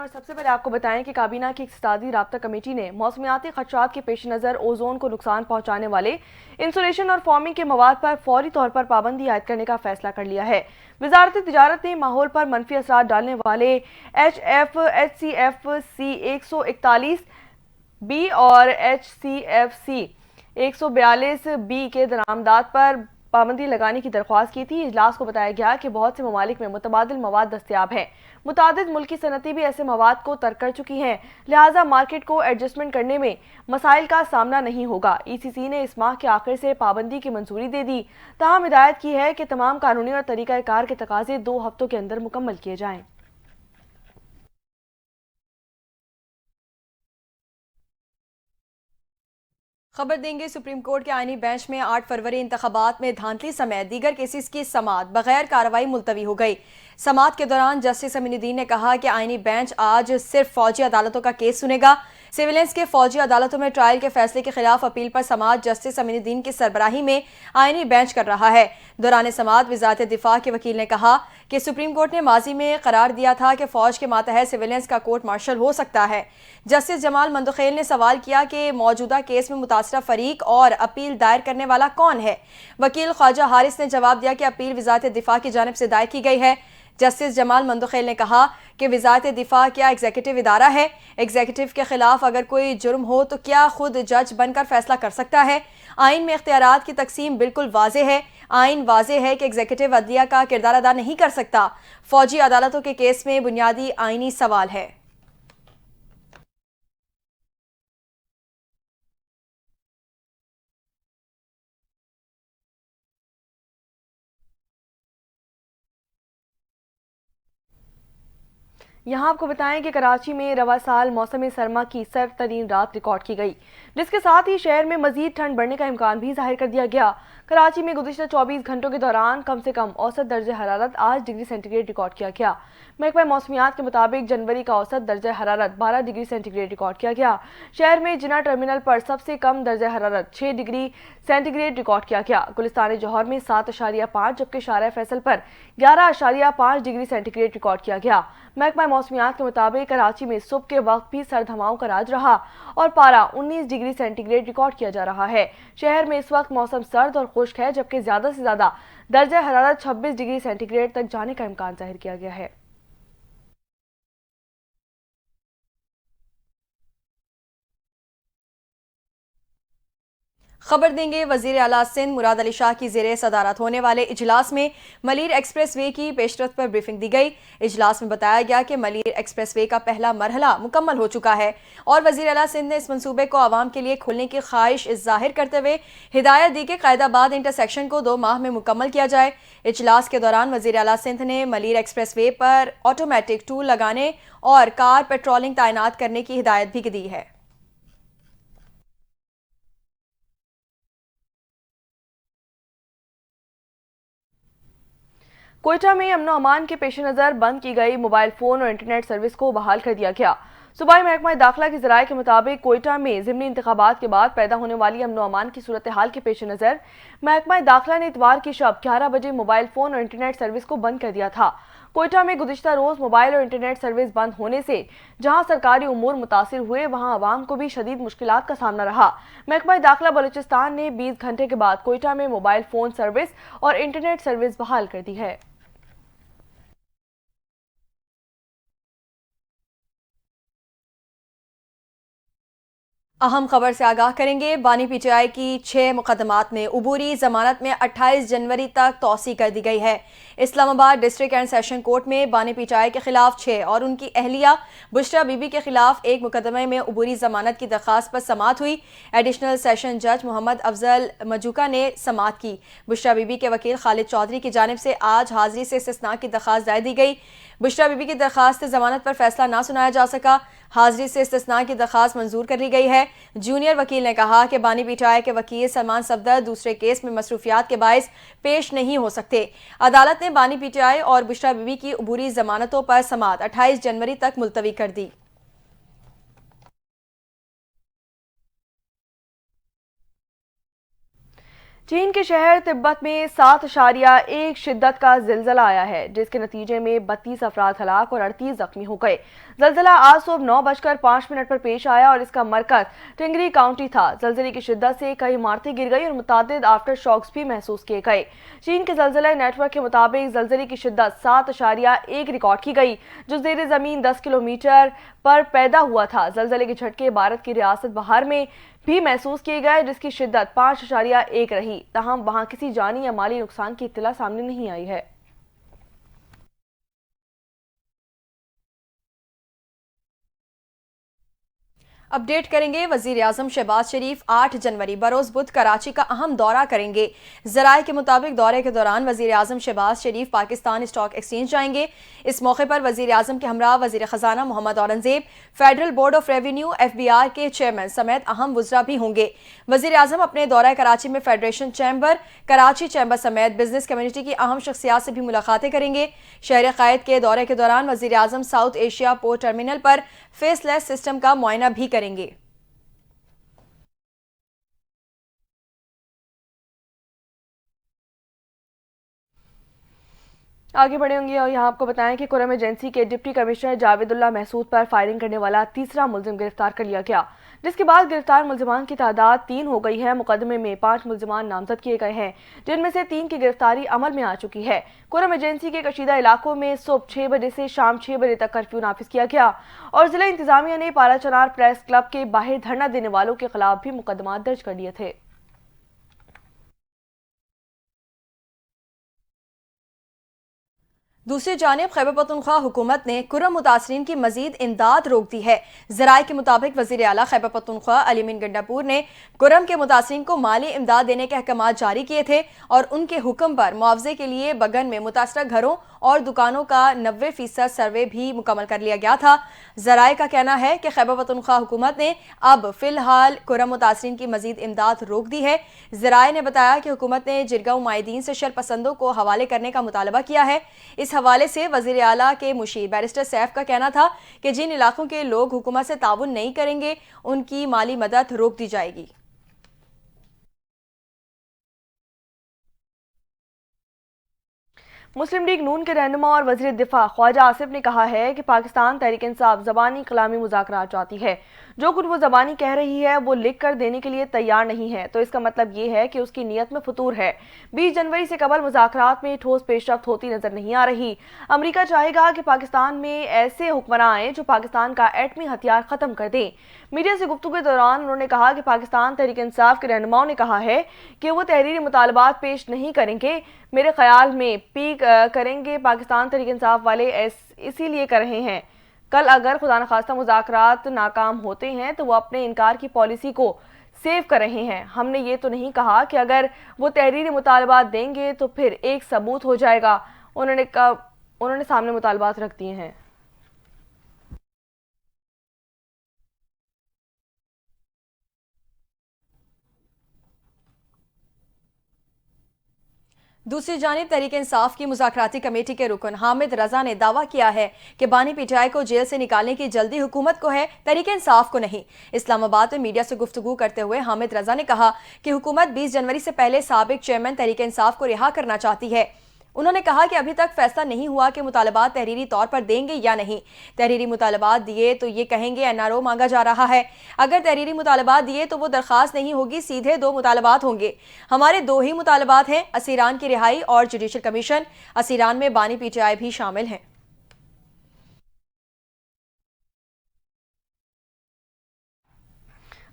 सबसे पहले आपको बताएं कि काबीना की इक़्तिसादी राब्ता कमेटी ने मौसमियाती खदशात के पेश नज़र ओजोन को नुकसान पहुंचाने वाले इंसुलेशन और फॉर्मिंग के मवाद पर फौरी तौर पर पाबंदी आयद करने का फैसला कर लिया है। वजारत तिजारत ने माहौल पर मनफी असरात डालने वाले HFHCFC 141B और HCFC 142B के दरामदात पर पाबंदी लगाने की दरख्वास्त की थी। इजलास को बताया गया कि बहुत से ममालिक में मुतबादिल मवाद दस्तियाब हैं। मुतादिद मुल्की सनती भी ऐसे मवाद को तर्क कर चुकी हैं, लिहाजा मार्केट को एडजस्टमेंट करने में मसाइल का सामना नहीं होगा। ECC ने इस माह के आखिर से पाबंदी की मंजूरी दे दी। ताहम हिदायत की है कि तमाम कानूनी और तरीक़ाकार के तकाजे 2 हफ्तों के अंदर मुकम्मल किए जाएं। खबर देंगे सुप्रीम कोर्ट के आईनी बेंच में 8 फरवरी इंतखाबात में धांधली समेत दीगर केसेस की समाअत बगैर कार्रवाई मुलतवी हो गई। समाअत के दौरान जस्टिस अमीनुद्दीन ने कहा कि आईनी बेंच आज सिर्फ फौजी अदालतों का केस सुनेगा। सिविलियंस के फौजी अदालतों में ट्रायल के फैसले के खिलाफ अपील पर समाअत जस्टिस अमीनुद्दीन की सरबराही में आईनी बेंच कर रहा है। दौरान समाअत वज़ारत दिफा के वकील ने कहा कि सुप्रीम कोर्ट ने माजी में करार दिया था कि फौज के मातहत सिविलियंस का कोर्ट मार्शल हो सकता है। जस्टिस जमाल मंदखेल ने सवाल किया कि मौजूदा केस में मुतासरा फरीक और अपील दायर करने वाला कौन है। वकील ख्वाजा हारिस ने जवाब दिया कि अपील वज़ारत दिफा की जानिब से दायर की गई है। जस्टिस जमाल मंदखेल ने कहा कि वज़ारत दिफा क्या एग्जीक्यूटिव इदारा है? एग्जीक्यूटिव के खिलाफ अगर कोई जुर्म हो तो क्या खुद जज बनकर फैसला कर सकता है? आइन में इख्तियारात की तकसीम बिल्कुल वाजे है। आइन वाजे है कि एग्जीक्यूटिव अदलिया का किरदार अदा नहीं कर सकता। फौजी अदालतों के केस में बुनियादी आइनी सवाल है। यहाँ आपको बताएं कि कराची में रवा साल मौसम सरमा की सर्द तरीन रात रिकॉर्ड की गई, जिसके साथ ही शहर में मजीद ठंड बढ़ने का इम्कान भी जाहिर कर दिया गया। कराची में गुज़िश्ता 24 घंटों के दौरान कम से कम औसत दर्जे हरारत 8 डिग्री सेंटीग्रेड रिकॉर्ड किया गया। महकमा मौसमियात के मुताबिक जनवरी का औसत दर्जा हरारत 12 डिग्री सेंटीग्रेड रिकॉर्ड किया गया। शहर में जिना टर्मिनल पर सबसे कम दर्जा हरारत 6 डिग्री सेंटीग्रेड रिकॉर्ड किया गया। गुलिस्तान जौहर में 7.5 जबकि शारा फैसल पर 11.5 डिग्री सेंटीग्रेड रिकॉर्ड किया गया। महकमा मौसमियात के मुताबिक कराची में सुबह के वक्त भी सर्द हवाओं का राज रहा और पारा 19 डिग्री सेंटीग्रेड रिकॉर्ड किया जा रहा है। शहर में इस वक्त मौसम सर्द और खुश्क है, जबकि ज्यादा से ज्यादा दर्जा हरारत 26 डिग्री सेंटीग्रेड तक जाने का इम्कान जाहिर किया गया है। खबर देंगे वजीर आला सिंध मुराद अली शाह की ज़ेरे सदारत होने वाले इजलास में मलीर एक्सप्रेस वे की पेशरफ्त पर ब्रीफिंग दी गई। इजलास में बताया गया कि मलीर एक्सप्रेस वे का पहला मरहला मुकम्मल हो चुका है और वजीर आला सिंध ने इस मनसूबे को आवाम के लिए खोलने की ख्वाहिश जाहिर करते हुए हिदायत दी कि क़ायदाबाद इंटरसेक्शन को 2 माह में मुकम्मल किया जाए। इजलास के दौरान वजीर आला सिंध ने मलीर एक्सप्रेस वे पर ऑटोमेटिक टूल लगाने और कार पेट्रोलिंग तैनात करने की हिदायत भी दी है। कोयटा में अमनो अमान के पेश नज़र बंद की गई मोबाइल फ़ोन और इंटरनेट सर्विस को बहाल कर दिया गया। सूबाई महकमा दाखिला के ज़राए के मुताबिक कोयटा में ज़िमनी इंतखाबात के बाद पैदा होने वाली अमनो अमान की सूरत हाल के पेश नज़र महकमा दाखिला ने इतवार की शब 11 बजे मोबाइल फ़ोन और इंटरनेट सर्विस को बंद कर दिया था। कोयटा में गुज़िश्ता रोज़ मोबाइल और इंटरनेट सर्विस बंद होने से जहां सरकारी उमूर मुतासिर हुए, वहां आवाम को भी शदीद मुश्किलात का सामना रहा। महकमा दाखिला बलूचिस्तान ने 20 घंटे के बाद कोयटा में मोबाइल फ़ोन सर्विस और इंटरनेट सर्विस बहाल कर दी है। अहम खबर से आगाह करेंगे। बानी PTI की 6 मुकदमात में उबूरी जमानत में 28 जनवरी तक तौसी कर दी गई है। Islamabad district and session court में बानी PTI के खिलाफ 6 और उनकी अहलिया बुशरा बीबी के खिलाफ 1 मुकदमे में उबूरी जमानत की दरखास्त पर समाअत हुई। एडिशनल सेशन जज मोहम्मद अफजल मजूका ने समाअत की। बुशरा बीबी के वकील खालिद चौधरी की जानिब से आज हाजिरी से इस्तिस्ना की दरखास्त दायर दी गई। बुशरा बीबी की दरखास्त जमानत पर फैसला ना सुनाया जा सका। हाजिरी से इस्तिस्ना की दरखास्त मंजूर कर ली गई है। जूनियर वकील ने कहा कि बानी PTI के वकील सलमान सफदर दूसरे केस में मसरूफियात के बायस पेश नहीं हो सकते। अदालत ने बानी PTI और बुशरा बीबी की उबूरी जमानतों पर समाअत 28 जनवरी तक मुलतवी कर दी। चीन के शहर तिब्बत में 7.1 शिद्दत का जिलजिला आया है, जिसके नतीजे में 32 अफराद हलाक और 38 जख्मी हो गए। जिलजिला आज सुबह 9:05 पर पेश आया और इसका मरकज टिंगरी काउंटी था। जिलजिले की शिद्दत से कई इमारतें गिर गई और मुतादिद आफ्टर शॉक्स भी महसूस किए गए। चीन के जिलजिला नेटवर्क के मुताबिक जिलजिले की शिद्दत 7.1 रिकॉर्ड की गई, जो जेर जमीन 10 किलोमीटर पर पैदा हुआ था। जिलजिले के झटके भारत की रियासत बहार में भी महसूस किए गए, जिसकी शिद्दत 5.1 रही। तहम वहां किसी जानी या माली नुकसान की इत्तला सामने नहीं आई है। अपडेट करेंगे। वजीर आजम शहबाज शरीफ 8 जनवरी बरोज बुध कराची का अहम दौरा करेंगे। जराये के मुताबिक दौरे के दौरान वजीर आजम शहबाज शरीफ पाकिस्तान स्टॉक एक्सचेंज जाएंगे। इस मौके पर वजीर आजम के हमरा वजीर खजाना Mohammad Aurangzeb, Federal Board of Revenue FBR के चेयरमैन समेत अहम वज़रा भी होंगे। वजीर आजम अपने दौरा कराची में फेडरेशन चैम्बर, कराची चैम्बर समेत बिजनेस कम्युनिटी की अहम शख्सियात से भी मुलाकातें करेंगे। शहर कायद के दौरे के दौरान वजीर आजम साउथ एशिया पोर्ट टर्मिनल पर फेसलेस सिस्टम का मुआयना भी करेंगे। आगे बढ़े होंगे और यहाँ आपको बताएं कि कुरम एजेंसी के डिप्टी कमिश्नर जावेदुल्लाह महसूद पर फायरिंग करने वाला तीसरा मुलजिम गिरफ्तार कर लिया गया, जिसके बाद गिरफ्तार मुलजिमान की तादाद 3 हो गई है। मुकदमे में 5 मुलजिमान नामजद किए गए हैं, जिनमें से 3 की गिरफ्तारी अमल में आ चुकी है। कुरम एजेंसी के कशीदा इलाकों में सुबह 6 बजे से शाम 6 बजे तक कर्फ्यू नाफिज किया गया और जिला इंतजामिया ने पाराचनार प्रेस क्लब के बाहर धरना देने वालों के खिलाफ भी मुकदमा दर्ज कर लिए थे। दूसरी जानिब खैबर पख्तूनख्वा हुकूमत ने कुरम मुतासरीन की मजीद इमदाद रोक दी है। जराये के मुताबिक वज़ीर आला खैबर पख्तूनख्वा अली मीन गंडापुर ने कुरम के मुतासरीन को माली इमदाद देने के अहकाम जारी किए थे और उनके हुक्म पर मुआवजे के लिए बगन में मुतासरा घरों और दुकानों का 90% सर्वे भी मुकम्मल कर लिया गया था। जराये का कहना है कि खैबर पख्तूनख्वा हुकूमत ने अब फिलहाल कुरम मुतासरीन की मजीद इमदाद रोक दी है। जराये ने बताया कि हुकूमत ने जिरगा माहिदीन से शरपसंदों को हवाले करने का मुतालबा किया है। इस हवाले से वजीर आला के मुशीर बैरिस्टर सैफ का कहना था कि जिन इलाकों के लोग हुकूमत से ताउन नहीं करेंगे उनकी माली मदद रोक दी जाएगी। मुस्लिम लीग नून के रहनुमा और वज़ीर दिफा ख्वाजा आसिफ ने कहा है कि पाकिस्तान तहरीक इंसाफ ज़बानी कलामी मुज़ाकरात चाहती है। जो कुछ वो ज़बानी कह रही है वो लिख कर देने के लिए तैयार नहीं है, तो इसका मतलब ये है कि उसकी नीयत में फतूर है। 20 जनवरी से कबल मुज़ाकरात में ठोस पेशरफ्त होती नजर नहीं आ रही। अमरीका चाहेगा कि पाकिस्तान में ऐसे हुक्मरान आए जो पाकिस्तान का एटमी हथियार ख़त्म कर दें। मीडिया से गुफ्तगू के दौरान उन्होंने कहा कि पाकिस्तान तहरीक इंसाफ के रहनुमाओं ने कहा है कि वो तहरीरी मुतालबात पेश नहीं करेंगे। मेरे ख्याल में पीक करेंगे पाकिस्तान तहरीक इंसाफ वाले इसीलिए कर रहे हैं। कल अगर खुदा न खास्ता मुज़ाकरात नाकाम होते हैं तो वो अपने इनकार की पॉलिसी को सेव कर रहे हैं। हमने ये तो नहीं कहा कि अगर वो तहरीरी मुतालबात देंगे तो फिर एक सबूत हो जाएगा। उन्होंने सामने मुतालबात रख दिए हैं। दूसरी जानिब तहरीक इंसाफ की मुज़ाकराती कमेटी के रुकन हामिद रजा ने दावा किया है कि बानी पीटीआई को जेल से निकालने की जल्दी हुकूमत को है, तहरीक इंसाफ को नहीं। इस्लामाबाद में मीडिया से गुफ्तगू करते हुए हामिद रजा ने कहा कि हुकूमत 20 जनवरी से पहले साबिक चेयरमैन तहरीक इंसाफ को रिहा करना चाहती है। उन्होंने कहा कि अभी तक फैसला नहीं हुआ कि मुतालबात तहरीरी तौर पर देंगे या नहीं। तहरीरी मुतालबात दिए तो ये कहेंगे NRO मांगा जा रहा है। अगर तहरीरी मुतालबात दिए तो वो दरखास्त नहीं होगी, सीधे 2 मुतालबात होंगे। हमारे 2 ही मुतालबात हैं, असीरान की रिहाई और जुडिशल कमीशन। असीरान में बानी पीटीआई भी शामिल हैं।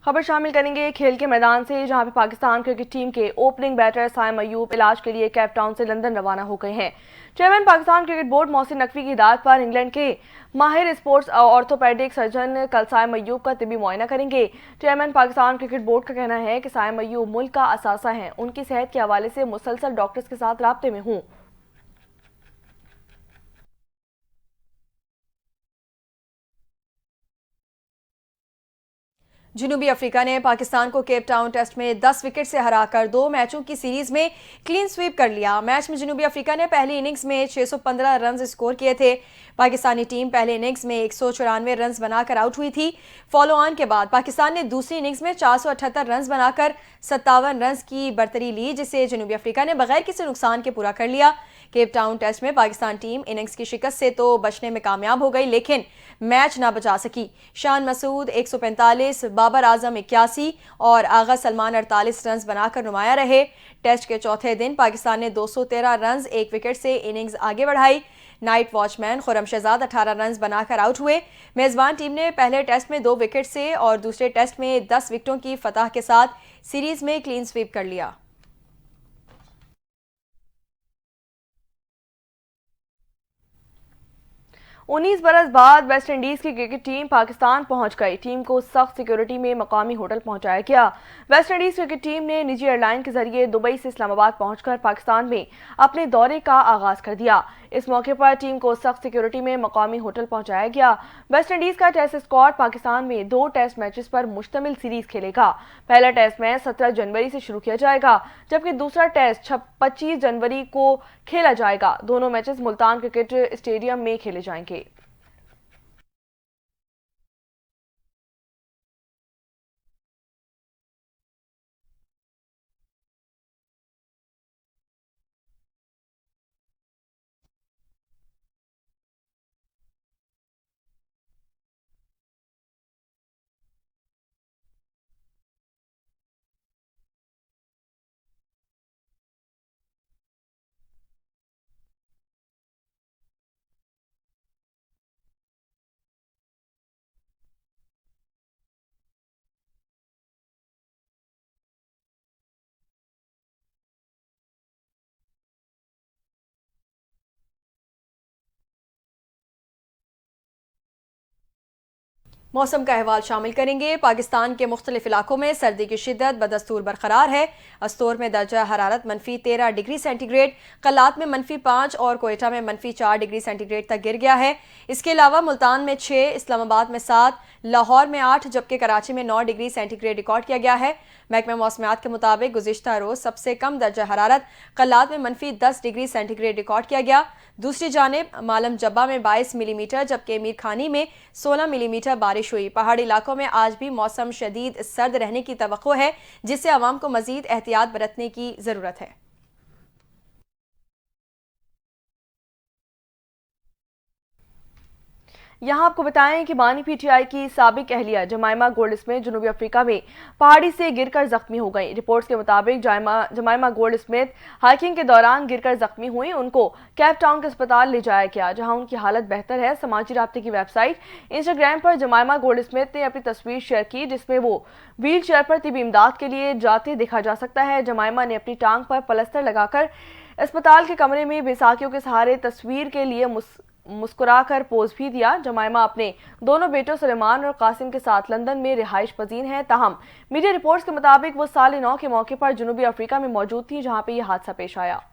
खबर शामिल करेंगे खेल के मैदान से, जहां पे पाकिस्तान क्रिकेट टीम के ओपनिंग बैटर साइम अयूब इलाज के लिए केप टाउन से लंदन रवाना हो गए हैं। Chairman Pakistan cricket board Mohsin Naqvi की हिदायत पर इंग्लैंड के माहिर स्पोर्ट्स ऑर्थोपेडिक सर्जन कल साइम अयूब का तिबी मुआयना करेंगे। चेयरमैन पाकिस्तान क्रिकेट बोर्ड का कहना है कि साइम अयूब मुल्क का असासा हैं। उनकी सेहत के हवाले से मुसलसल डॉक्टर्स के साथ राब्ते में हूँ। जनूबी अफ्रीका ने पाकिस्तान को केप टाउन टेस्ट में 10 विकेट से हराकर 2 मैचों की सीरीज में क्लीन स्वीप कर लिया। मैच में जनूबी अफ्रीका ने पहली इनिंग्स में 615 रन स्कोर किए थे। पाकिस्तानी टीम पहले इनिंग्स में 194 रन बनाकर आउट हुई थी। फॉलो ऑन के बाद पाकिस्तान ने दूसरी इनिंग्स में 478 रन बनाकर 57 रन की बढ़तरी ली, जिसे जनूबी अफ्रीका ने बगैर किसी नुकसान के पूरा कर लिया। केप टाउन टेस्ट में पाकिस्तान टीम इनिंग्स की शिकस्त से तो बचने में कामयाब हो गई, लेकिन मैच ना बचा सकी। शान मसूद 145, बाबर आजम 81 और आगा सलमान 48 रन बनाकर नुमाया रहे। टेस्ट के चौथे दिन पाकिस्तान ने 213 रन 1 विकेट से इनिंग्स आगे बढ़ाई। Night watchman Khurram Shahzad 18 run बनाकर आउट हुए। मेजबान टीम ने पहले टेस्ट में 2 विकेट से और दूसरे टेस्ट में 10 विकेटों की फतह के साथ सीरीज में क्लीन स्वीप कर लिया। 19 बरस बाद वेस्ट इंडीज की क्रिकेट टीम पाकिस्तान पहुंच गई। टीम को सख्त सिक्योरिटी में मकामी होटल पहुंचाया गया। वेस्ट इंडीज क्रिकेट टीम ने निजी एयरलाइन के जरिए दुबई से इस्लामाबाद पहुंचकर पाकिस्तान में अपने दौरे का आगाज कर दिया। इस मौके पर टीम को सख्त सिक्योरिटी में मकामी होटल पहुंचाया गया। वेस्ट इंडीज का टेस्ट स्क्वाड पाकिस्तान में 2 टेस्ट मैचेस पर मुश्तमिल सीरीज खेलेगा। पहला टेस्ट मैच 17 जनवरी से शुरू किया जाएगा, जबकि दूसरा टेस्ट 25 जनवरी को खेला जाएगा। दोनों मैचेस मुल्तान क्रिकेट स्टेडियम में खेले जाएंगे। मौसम का अहवाल शामिल करेंगे। पाकिस्तान के मुख्तलिफ इलाकों में सर्दी की शिद्दत बदस्तूर बरकरार है। अस्तोर में दर्जा हरारत -13 डिग्री सेंटीग्रेड, कलात में -5 और कोयटा में -4 डिग्री सेंटीग्रेड तक गिर गया है। इसके अलावा मुल्तान में 6, इस्लामाबाद में 7, लाहौर में 8 जबकि कराची में 9 डिग्री सेंटीग्रेड रिकॉर्ड किया गया है। महकमा मौसमियात के मुताबिक गुज़िश्ता रोज सबसे कम दर्जा हरारत कलात में -10 डिग्री सेंटीग्रेड रिकॉर्ड किया गया। दूसरी जानिब मालम जब्बा में 22 मिलीमीटर जबकि मीर खानी में 16 मिलीमीटर बारिश हुई। पहाड़ी इलाकों में आज भी मौसम शदीद सर्द रहने की तवक्को है, जिससे आवाम को मजीद एहतियात बरतने की ज़रूरत है। यहाँ आपको बताएं कि बानी पीटीआई की साबिक अहलिया जमाइमा गोल्डस्मिथ जनूबी अफ्रीका में पहाड़ी से गिरकर जख्मी हो गई। रिपोर्ट्स के मुताबिक जमाइमा गोल्डस्मिथ हाइकिंग के दौरान गिरकर जख्मी हुई। उनको केप टाउन के अस्पताल ले जाया गया, जहां उनकी हालत बेहतर है। समाजी राब्ते की वेबसाइट इंस्टाग्राम पर जमाइमा गोल्डस्मिथ ने अपनी तस्वीर शेयर की, जिसमें वो व्हील चेयर पर तिबी इमदाद के लिए जाते देखा जा सकता है। जमाइमा ने अपनी टांग पर पलस्तर लगाकर अस्पताल के कमरे में बेसाखियों के सहारे तस्वीर के लिए मुस्कुराकर पोज भी दिया। जमाइमा अपने दोनों बेटों सुलेमान और कासिम के साथ लंदन में रिहाइश पजीर हैं। ताहम मीडिया रिपोर्ट्स के मुताबिक वो साल 9 के मौके पर जनूबी अफ्रीका में मौजूद थी, जहां पर यह हादसा पेश आया।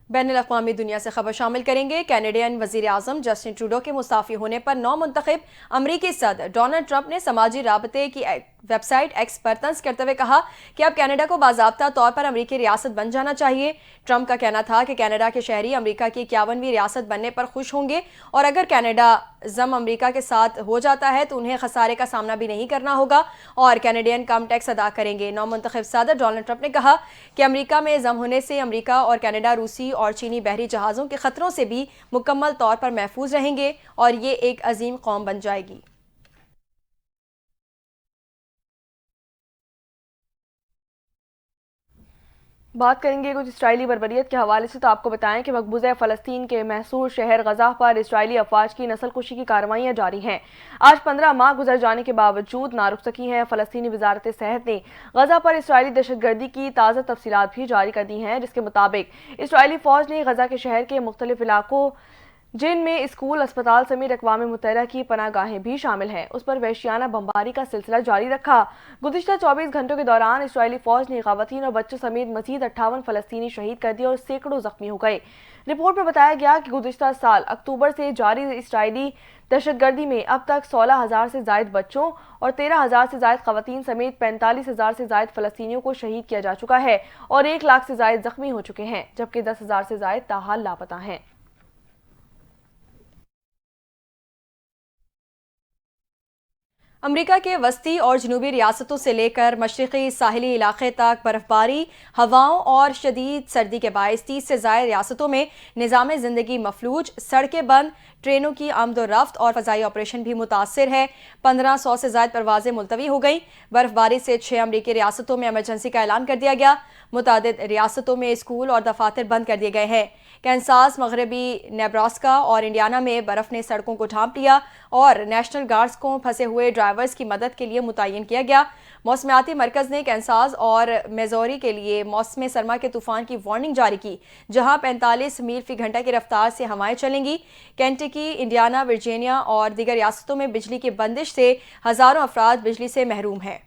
बैनुल-अक़वामी दुनिया से खबर शामिल करेंगे। कैनेडियन वज़ीर आज़म जस्टिन ट्रूडो के मुस्ताफ़ी होने पर नौ मुंतखब अमरीकी सदर डोनाल्ड ट्रंप ने समाजी राबते की वेबसाइट एक्स पर तंज करते हुए कहा कि अब कनाडा को बाज़ाब्ता तौर पर अमरीकी रियासत बन जाना चाहिए। ट्रंप का कहना था कि कनाडा के शहरी अमरीका की 51वीं रियासत बनने पर खुश होंगे और अगर कनाडा जम अमरीका के साथ हो जाता है तो उन्हें खसारे का सामना भी नहीं करना होगा और कैनेडियन कम टैक्स अदा करेंगे। नौ मुंतखब सदर डोनाल्ड ट्रंप ने कहा कि अमरीका में जम होने से अमरीका और कनाडा रूसी और चीनी बहरी जहाज़ों के खतरों से भी मुकम्मल तौर पर महफूज रहेंगे और ये एक अजीम कौम बन जाएगी। बात करेंगे कुछ इसराइली बर्बरियत के हवाले से, तो आपको बताएं कि मकबूजा फ़लस्तीन के महसूर शहर गजा पर इसराइली अफवाज की नस्लकुशी की कार्रवाइयाँ जारी हैं। आज 15 माह गुजर जाने के बावजूद ना रुक सकी हैं। फ़लस्तीनी वजारत सेहत ने गजा पर इसराइली दहशतगर्दी की ताज़ा तफसीलात भी जारी कर दी हैं, जिसके मुताबिक इसराइली फ़ौज ने गजा के शहर के मुख्तलिफ इलाकों जिनमें स्कूल, अस्पताल समेत अक़वाम मुत्तहिदा की पनाहगाहें भी शामिल हैं, उस पर वहशियाना बमबारी का सिलसिला जारी रखा। गुज़िश्ता 24 घंटों के दौरान इसराइली फ़ौज ने ख़वातीन और बच्चों समेत मज़ीद 58 फ़लस्तीनी शहीद कर दिए और सैकड़ों ज़ख्मी हो गए। रिपोर्ट में बताया गया कि गुज़िश्ता साल अक्टूबर से जारी इसराइली दहशतगर्दी में अब तक 16,000 से ज़ायद बच्चों और 13,000 से ज़ायद ख़वातीन समेत 45,000 से ज़ायद फ़लस्तीनियों को शहीद किया जा चुका है और 1 लाख से ज़ायद ज़ख्मी हो चुके हैं, जबकि 10,000 से ज़ायद ताहाल लापता हैं। अमरीका के वस्ती और जनूबी रियासतों से लेकर मशरक़ी साहिली इलाके तक बर्फबारी, हवाओं और शदीद सर्दी के बायस 30 से ज़ायद रियासतों में निज़ाम ज़िंदगी मफलूज, सड़कें बंद, ट्रेनों की आमदोरफ्त और फ़ज़ाई ऑपरेशन भी मुतासर है। 1500 से ज़ायद परवाजें मुलतवी हो गई। बर्फबारी से 6 अमरीकी रियासतों में एमरजेंसी का ऐलान कर दिया गया। मुतादिद रियासतों में स्कूल और दफातर बंद कर दिए गए हैं। कैंसास, मगरबी नेब्रास्का और इंडियाना में बर्फ ने सड़कों को ढांप लिया और नेशनल गार्ड्स को फंसे हुए ड्राइवर्स की मदद के लिए मुतय्यन किया गया। मौसमियाती मरकज़ ने कैंसास और मिज़ोरी के लिए मौसम सरमा के तूफान की वार्निंग जारी की, जहां 45 मील फी घंटा की रफ्तार से हवाएं चलेंगी। केंटकी, इंडियाना, वर्जीनिया और दीगर रियासतों में बिजली की बंदिश से हज़ारों अफराद बिजली से महरूम हैं।